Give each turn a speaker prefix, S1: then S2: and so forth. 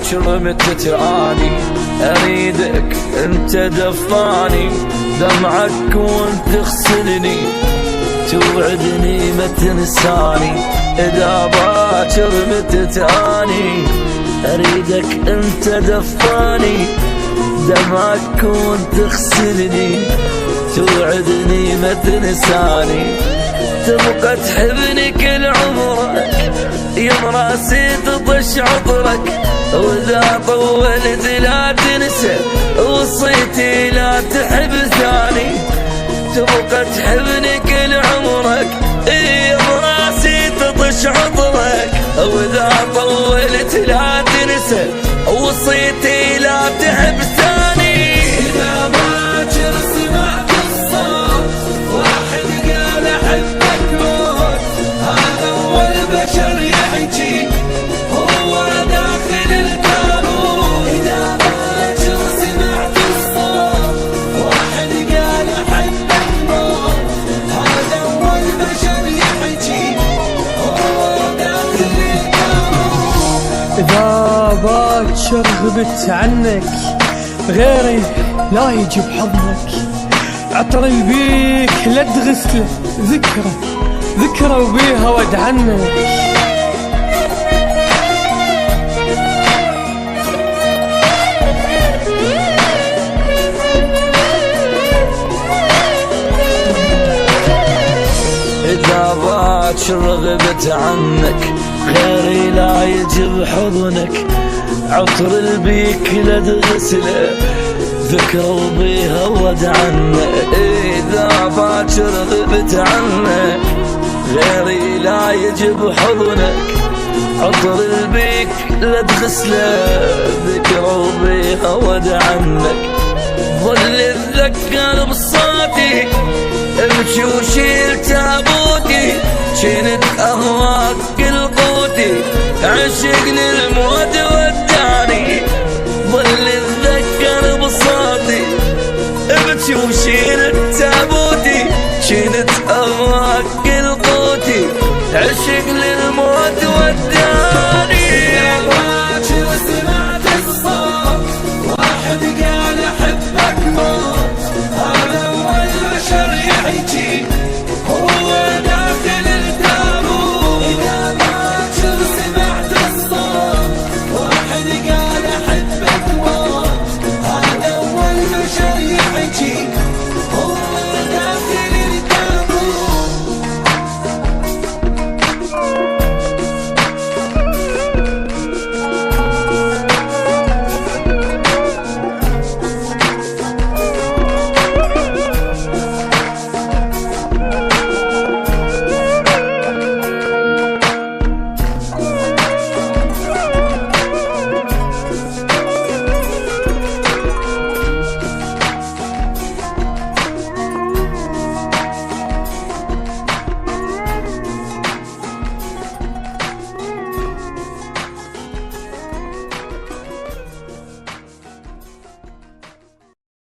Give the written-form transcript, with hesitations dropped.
S1: باكر متى تعاني اريدك انت دفاني، دمعك وانت تغسلني توعدني ما تنساني. اذا باكر متى تعاني اريدك انت دفاني، دمعك وانت تغسلني توعدني ما تنساني. تبقى تحبني كل عمرك يا مراسي تطش عطرك، واذا طولت لا تنسى وصيتي لا تحب ثاني. تبقى تحبني كل عمرك يا مراسي تطش عطرك، واذا طولت لا تنسى وصيتي لا تحب ثاني.
S2: إذا باكر سمعت الصوت واحد قال أحبك موت، هذا أول بشر يحكي هو داخل الكابوس. إذا باكر سمعت الصوت واحد قال أحبك موت، هذا أول بشر يحكي هو داخل الكابوس.
S3: إذا باكر غبت عنك غيري لا يجي بحضنك، عطر بيك لا تغسله ذكرى وبيها ود عنك.
S1: إذا باكر غبت عنك غيري لا يجي بحضنك، عطر البيك لا تغسله ذكرى وبيها ود عنك. إذا باكر غبت عنك غيري لا يجي بحضنك، عطر البيك لا تغسله ذكرى وبيها ود عنك. ظل اتذكر بصوتي ابكي وشيل تابوتي، شنت اهواك كل قوتي عشق للموت وداني. ظل اتذكر بصوتي ابكي وشيل تابوتي، شنت اهواك كل قوتي عشق للموت وداني.